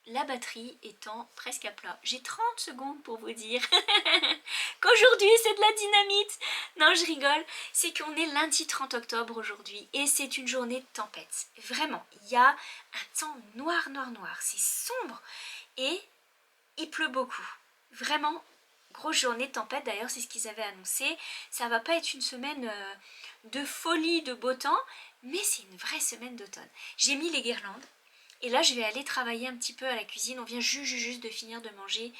la batterie étant presque à plat. J'ai 30 secondes pour vous dire qu'aujourd'hui c'est de la dynamite. Non, je rigole. C'est qu'on est lundi 30 octobre aujourd'hui et c'est une journée de tempête. Vraiment, il y a un temps noir, noir, noir. C'est sombre et il pleut beaucoup. Vraiment, grosse journée de tempête. D'ailleurs, c'est ce qu'ils avaient annoncé. Ça va pas être une semaine de folie, de beau temps, mais c'est une vraie semaine d'automne. J'ai mis les guirlandes. Et là, je vais aller travailler un petit peu à la cuisine. On vient juste de finir de manger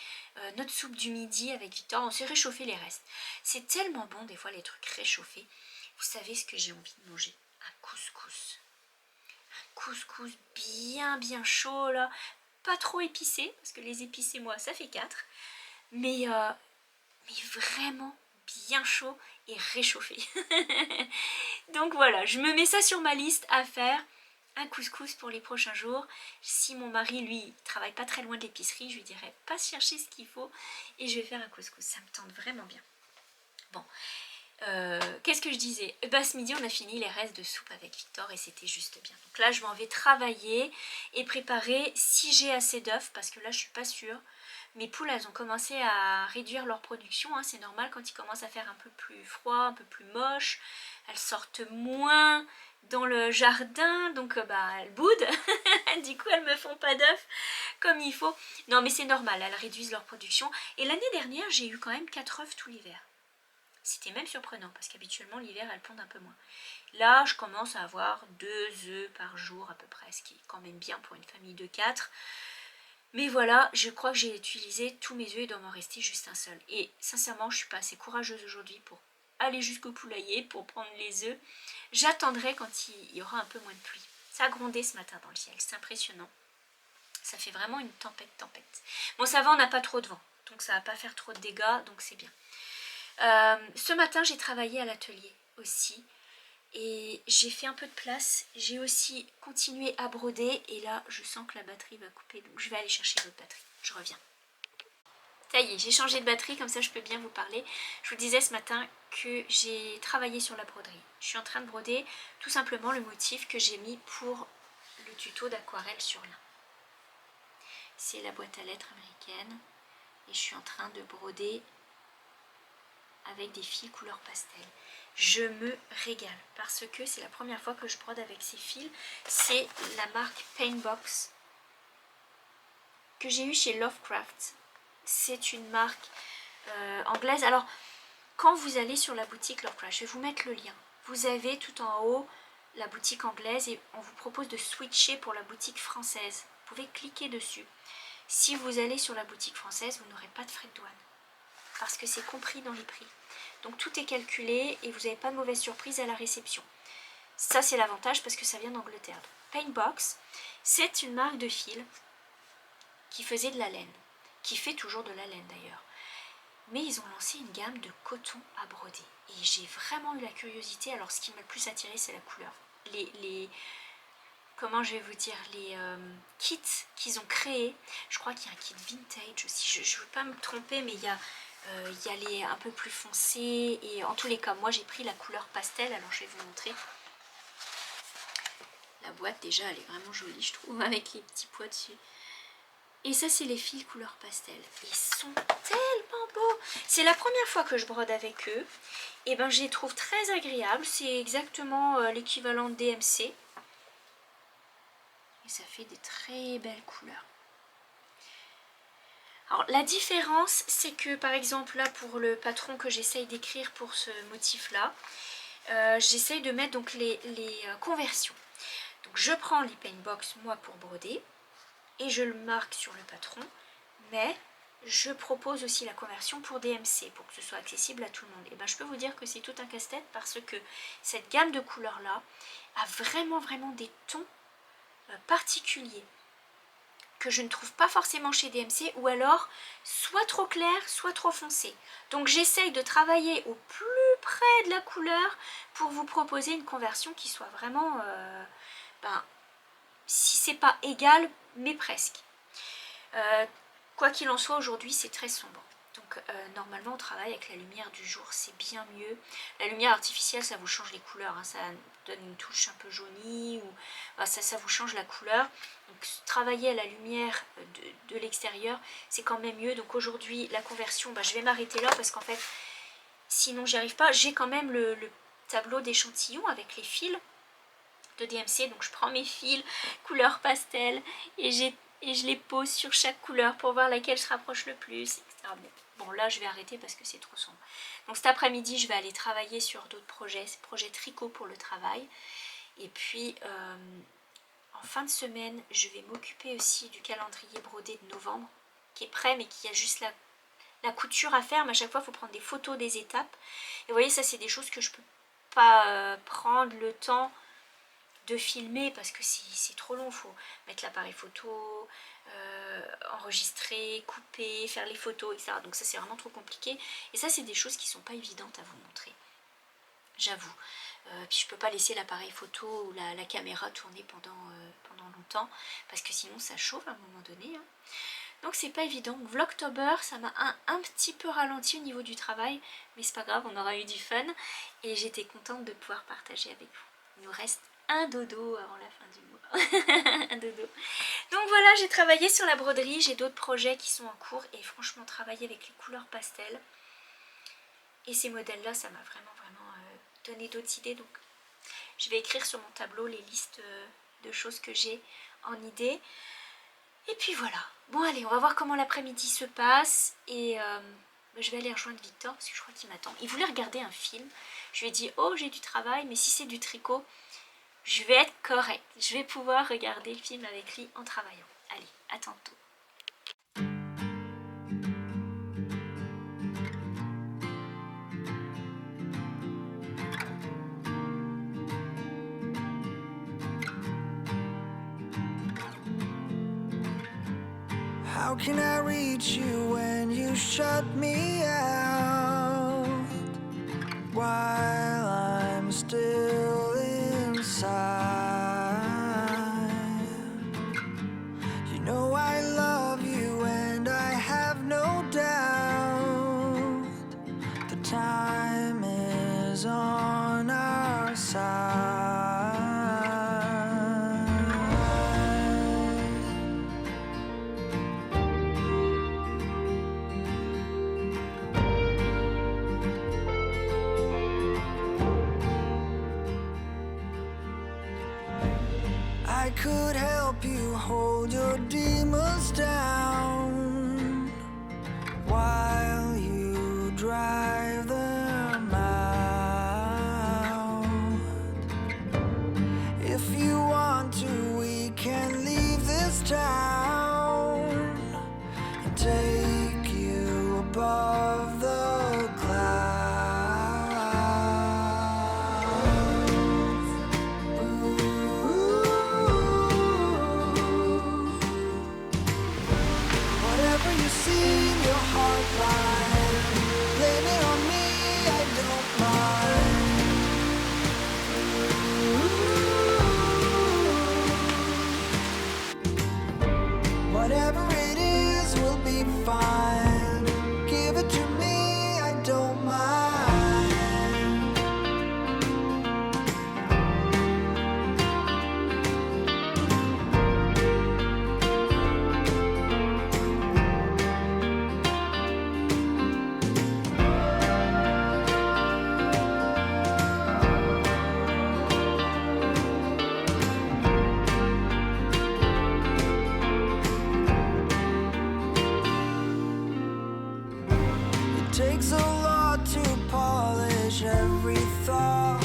notre soupe du midi avec Victor. On s'est réchauffé les restes. C'est tellement bon, des fois, les trucs réchauffés. Vous savez ce que j'ai envie de manger? Un couscous. Un couscous bien chaud, là. Pas trop épicé, parce que les épicés, moi, ça fait 4. Mais vraiment bien chaud et réchauffé. Donc voilà, je me mets ça sur ma liste à faire. Un couscous pour les prochains jours. Si mon mari, lui, travaille pas très loin de l'épicerie, je lui dirais pas chercher ce qu'il faut et je vais faire un couscous. Ça me tente vraiment bien. Bon, qu'est-ce que je disais? Bah, ce midi, on a fini les restes de soupe avec Victor et c'était juste bien. Donc là, je m'en vais travailler et préparer si j'ai assez d'œufs parce que là, je suis pas sûre. Mes poules, elles ont commencé à réduire leur production, hein. C'est normal quand il commence à faire un peu plus froid, un peu plus moche. Elles sortent moins dans le jardin, donc bah, elles boudent. Du coup, elles me font pas d'œufs comme il faut. Non, mais c'est normal, elles réduisent leur production. Et l'année dernière, j'ai eu quand même 4 œufs tout l'hiver. C'était même surprenant, parce qu'habituellement, l'hiver, elles pondent un peu moins. Là, je commence à avoir 2 œufs par jour à peu près, ce qui est quand même bien pour une famille de 4. Mais voilà, je crois que j'ai utilisé tous mes œufs, il doit m'en rester juste un seul. Et sincèrement, je suis pas assez courageuse aujourd'hui pour aller jusqu'au poulailler, pour prendre les œufs. J'attendrai quand il y aura un peu moins de pluie. Ça a grondé ce matin dans le ciel, c'est impressionnant. Ça fait vraiment une tempête. Bon, ça va, on n'a pas trop de vent, donc ça va pas faire trop de dégâts, donc c'est bien. Ce matin, j'ai travaillé à l'atelier aussi. Et j'ai fait un peu de place, j'ai aussi continué à broder et là je sens que la batterie va couper, donc je vais aller chercher l'autre batterie, je reviens. Ça y est, j'ai changé de batterie, comme ça je peux bien vous parler. Je vous disais ce matin que j'ai travaillé sur la broderie. Je suis en train de broder tout simplement le motif que j'ai mis pour le tuto d'aquarelle sur lin. C'est la boîte à lettres américaine et je suis en train de broder avec des fils couleur pastel. Je me régale parce que c'est la première fois que je brode avec ces fils. C'est la marque Paintbox que j'ai eu chez Lovecraft. C'est une marque anglaise. Alors, quand vous allez sur la boutique Lovecraft, je vais vous mettre le lien. Vous avez tout en haut la boutique anglaise et on vous propose de switcher pour la boutique française. Vous pouvez cliquer dessus. Si vous allez sur la boutique française, vous n'aurez pas de frais de douane parce que c'est compris dans les prix. Donc tout est calculé et vous n'avez pas de mauvaise surprise à la réception. Ça c'est l'avantage parce que ça vient d'Angleterre. Paintbox, c'est une marque de fil qui faisait de la laine, qui fait toujours de la laine d'ailleurs. Mais ils ont lancé une gamme de coton à broder. Et j'ai vraiment eu la curiosité. Alors ce qui m'a le plus attiré, c'est la couleur. Comment je vais vous dire, les kits qu'ils ont créés. Je crois qu'il y a un kit vintage aussi. Je ne veux pas me tromper, mais il y a les un peu plus foncés. Et en tous les cas, moi j'ai pris la couleur pastel. Alors je vais vous montrer. La boîte déjà, elle est vraiment jolie, je trouve, avec les petits pois dessus. Et ça, c'est les fils couleur pastel. Ils sont tellement beaux. C'est la première fois que je brode avec eux. Et ben, je les trouve très agréables. C'est exactement l'équivalent de DMC. Et ça fait des très belles couleurs. Alors, la différence, c'est que, par exemple, là, pour le patron que j'essaye d'écrire pour ce motif-là, j'essaye de mettre donc les conversions. Donc, je prends les Paintbox, moi, pour broder. Et je le marque sur le patron, mais je propose aussi la conversion pour DMC, pour que ce soit accessible à tout le monde. Et ben je peux vous dire que c'est tout un casse-tête parce que cette gamme de couleurs-là a vraiment des tons particuliers que je ne trouve pas forcément chez DMC, ou alors soit trop clair, soit trop foncé. Donc j'essaye de travailler au plus près de la couleur pour vous proposer une conversion qui soit vraiment... si c'est pas égal, mais presque. Quoi qu'il en soit, aujourd'hui c'est très sombre. Donc Donc normalement on travaille avec la lumière du jour, c'est bien mieux. La lumière artificielle ça vous change les couleurs, hein, ça donne une touche un peu jaunie, ou ça vous change la couleur. Donc travailler à la lumière de l'extérieur c'est quand même mieux. Donc aujourd'hui la conversion, je vais m'arrêter là parce qu'en fait sinon j'y arrive pas. J'ai quand même le tableau d'échantillon avec les fils de DMC, donc je prends mes fils couleur pastel et je les pose sur chaque couleur pour voir laquelle se rapproche le plus, etc. Bon là je vais arrêter parce que c'est trop sombre. Donc cet après-midi je vais aller travailler sur d'autres projets, tricot pour le travail. Et puis en fin de semaine je vais m'occuper aussi du calendrier brodé de novembre qui est prêt mais qui a juste la couture à faire. Mais à chaque fois il faut prendre des photos des étapes. Et vous voyez ça c'est des choses que je peux pas prendre le temps de filmer parce que c'est trop long, il faut mettre l'appareil photo, enregistrer, couper, faire les photos, etc. Donc ça c'est vraiment trop compliqué et ça c'est des choses qui sont pas évidentes à vous montrer, j'avoue. Puis je peux pas laisser l'appareil photo ou la caméra tourner pendant longtemps parce que sinon ça chauffe à un moment donné, hein. Donc c'est pas évident. Vlogtober ça m'a un petit peu ralenti au niveau du travail, mais c'est pas grave, on aura eu du fun et j'étais contente de pouvoir partager avec vous. Il nous reste un dodo avant la fin du mois. Un dodo. Donc voilà, j'ai travaillé sur la broderie, j'ai d'autres projets qui sont en cours et franchement travailler avec les couleurs pastel et ces modèles là ça m'a vraiment donné d'autres idées. Donc je vais écrire sur mon tableau les listes de choses que j'ai en idée. Et puis voilà. Bon allez, on va voir comment l'après-midi se passe et je vais aller rejoindre Victor parce que je crois qu'il m'attend. Il voulait regarder un film. Je lui ai dit oh j'ai du travail mais si c'est du tricot je vais être correcte. Je vais pouvoir regarder le film avec lui en travaillant. Allez, à tantôt. How can I reach you when you shut me out while I'm still inside? You know I love you and I have no doubt the time is on our side. I could help you hold your demons down while you drive them out. If you want to, we can leave this town and take you above the clouds. Whatever you see in your heart line, blame it on me, I don't mind. Whatever it is will be fine. Give it to me, I don't mind. It takes a lot to polish every thought,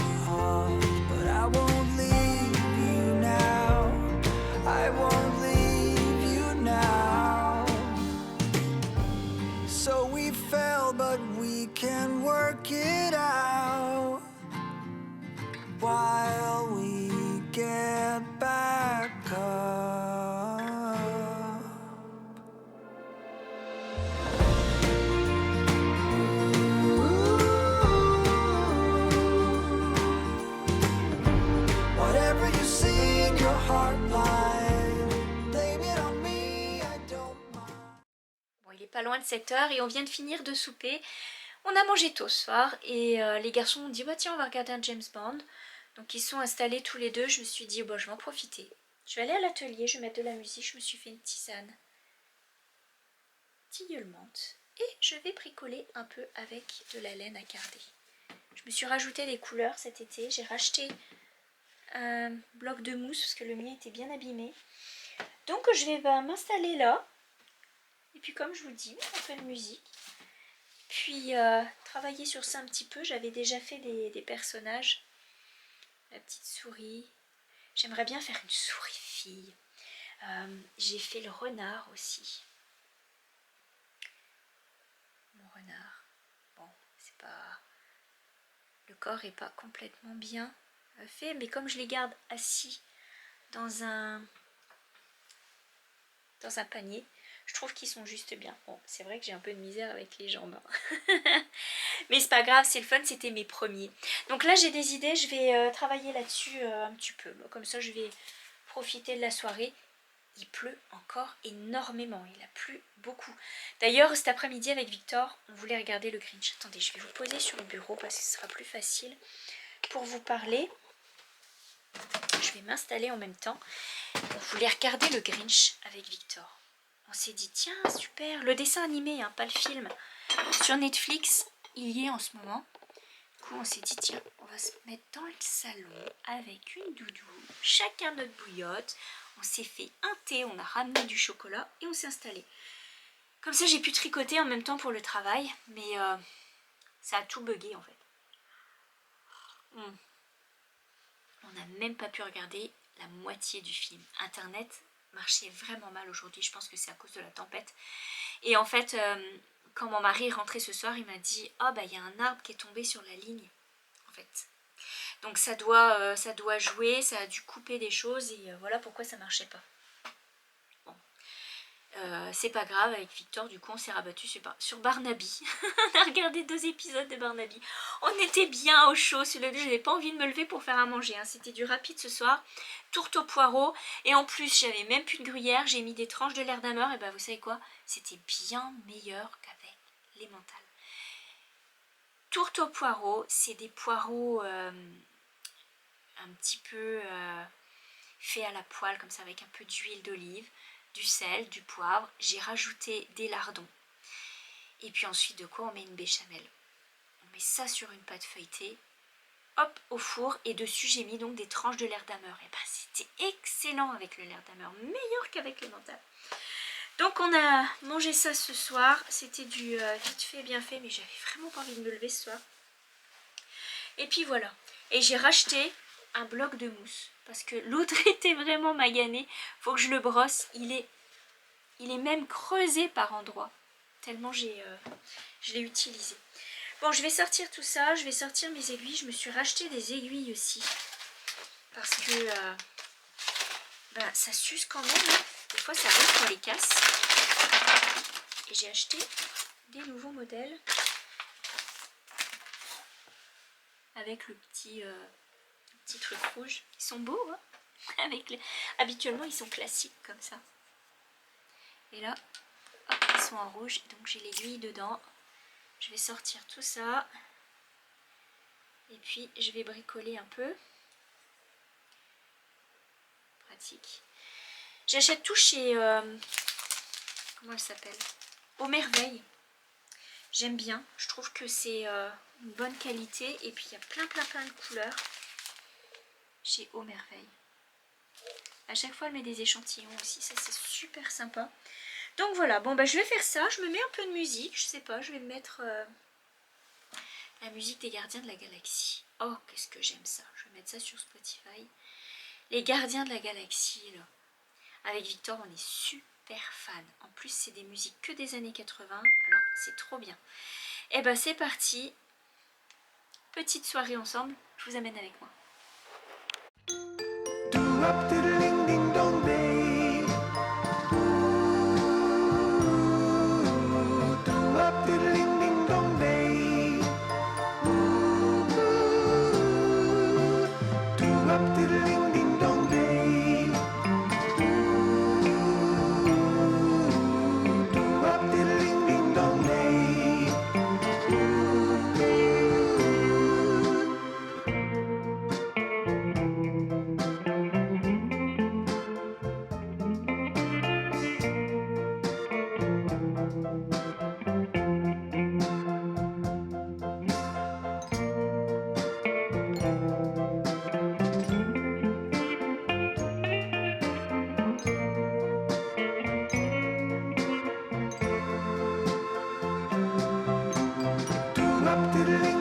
but I won't leave you now. I won't leave you now. So we fell, but we can work it out while we get back up. Whatever you see in your heart line, blame it on me, I don't mind. Bon, il il est pas loin de 7 heures et on vient de finir de souper. On a mangé tôt ce soir et les garçons ont dit bah tiens on va regarder un James Bond. Donc ils sont installés tous les deux, je me suis dit bon je vais en profiter. Je vais aller à l'atelier, je vais mettre de la musique, je me suis fait une tisane tilleulte et je vais bricoler un peu avec de la laine à carder. Je me suis rajouté des couleurs cet été, j'ai racheté un bloc de mousse parce que le mien était bien abîmé. Donc je vais m'installer là et puis comme je vous dis, un peu de musique. Puis travailler sur ça un petit peu, j'avais déjà fait des personnages. La petite souris, j'aimerais bien faire une souris fille. J'ai fait le renard aussi. Mon renard, bon c'est pas... Le corps est pas complètement bien fait, mais comme je les garde assis dans un panier, je trouve qu'ils sont juste bien. Bon, c'est vrai que j'ai un peu de misère avec les jambes. Hein. Mais c'est pas grave, c'est le fun, c'était mes premiers. Donc là, j'ai des idées, je vais travailler là-dessus un petit peu. Comme ça, je vais profiter de la soirée. Il pleut encore énormément, il a plu beaucoup. D'ailleurs, cet après-midi avec Victor, on voulait regarder le Grinch. Attendez, je vais vous poser sur le bureau parce que ce sera plus facile pour vous parler. Je vais m'installer en même temps. On voulait regarder le Grinch avec Victor. On s'est dit, tiens, super, le dessin animé, hein, pas le film. Sur Netflix, il y est en ce moment. Du coup, on s'est dit, tiens, on va se mettre dans le salon avec une doudou, chacun notre bouillotte. On s'est fait un thé, on a ramené du chocolat et on s'est installé. Comme ça, j'ai pu tricoter en même temps pour le travail, mais ça a tout bugué en fait. On n'a même pas pu regarder la moitié du film. Internet marchait vraiment mal aujourd'hui, je pense que c'est à cause de la tempête. Et en fait, quand mon mari est rentré ce soir, il m'a dit « Oh, bah il y a un arbre qui est tombé sur la ligne. » En fait. Donc ça doit jouer, ça a dû couper des choses et voilà pourquoi ça marchait pas. Bon. C'est pas grave, avec Victor, du coup on s'est rabattu sur Barnaby. On a regardé 2 épisodes de Barnaby. On était bien au chaud, je n'avais pas envie de me lever pour faire à manger. Hein. C'était du rapide ce soir, tourte au poireau. Et en plus, j'avais même plus de gruyère, j'ai mis des tranches de l'air d'ameur. Et bah vous savez quoi, c'était bien meilleur qu'avec les mentales. Tourte au poireau, c'est des poireaux un petit peu fait à la poêle, comme ça, avec un peu d'huile d'olive, du sel, du poivre. J'ai rajouté des lardons. Et puis ensuite, de quoi on met une béchamel. On met ça sur une pâte feuilletée, hop, au four. Et dessus, j'ai mis donc des tranches de l'air d'ameur. Et ben, c'était excellent avec le l'air d'ameur, meilleur qu'avec les mentales. Donc on a mangé ça ce soir. C'était du vite fait, bien fait, mais j'avais vraiment pas envie de me lever ce soir. Et puis voilà. Et j'ai racheté un bloc de mousse parce que l'autre était vraiment magané. Faut que je le brosse. Il est même creusé par endroits tellement je l'ai utilisé. Bon, je vais sortir tout ça, je vais sortir mes aiguilles. Je me suis racheté des aiguilles aussi parce que ça s'use quand même. Des fois ça arrive qu'on les casse. Et j'ai acheté des nouveaux modèles avec le petit truc rouge. Ils sont beaux, hein. Habituellement ils sont classiques comme ça. Et là, hop, ils sont en rouge. Donc j'ai l'aiguille dedans. Je vais sortir tout ça. Et puis je vais bricoler un peu. Pratique. J'achète tout chez... comment elle s'appelle? Au Merveille. J'aime bien. Je trouve que c'est une bonne qualité. Et puis il y a plein de couleurs chez Au Merveille. À chaque fois elle met des échantillons aussi. Ça c'est super sympa. Donc voilà. Bon bah je vais faire ça. Je me mets un peu de musique. Je sais pas. Je vais mettre la musique des Gardiens de la Galaxie. Oh qu'est-ce que j'aime ça. Je vais mettre ça sur Spotify. Les Gardiens de la Galaxie là. Avec Victor on est super fan. En plus c'est des musiques que des années 80. Alors c'est trop bien. Et ben c'est parti. Petite soirée ensemble. Je vous amène avec moi. Diddling Diddling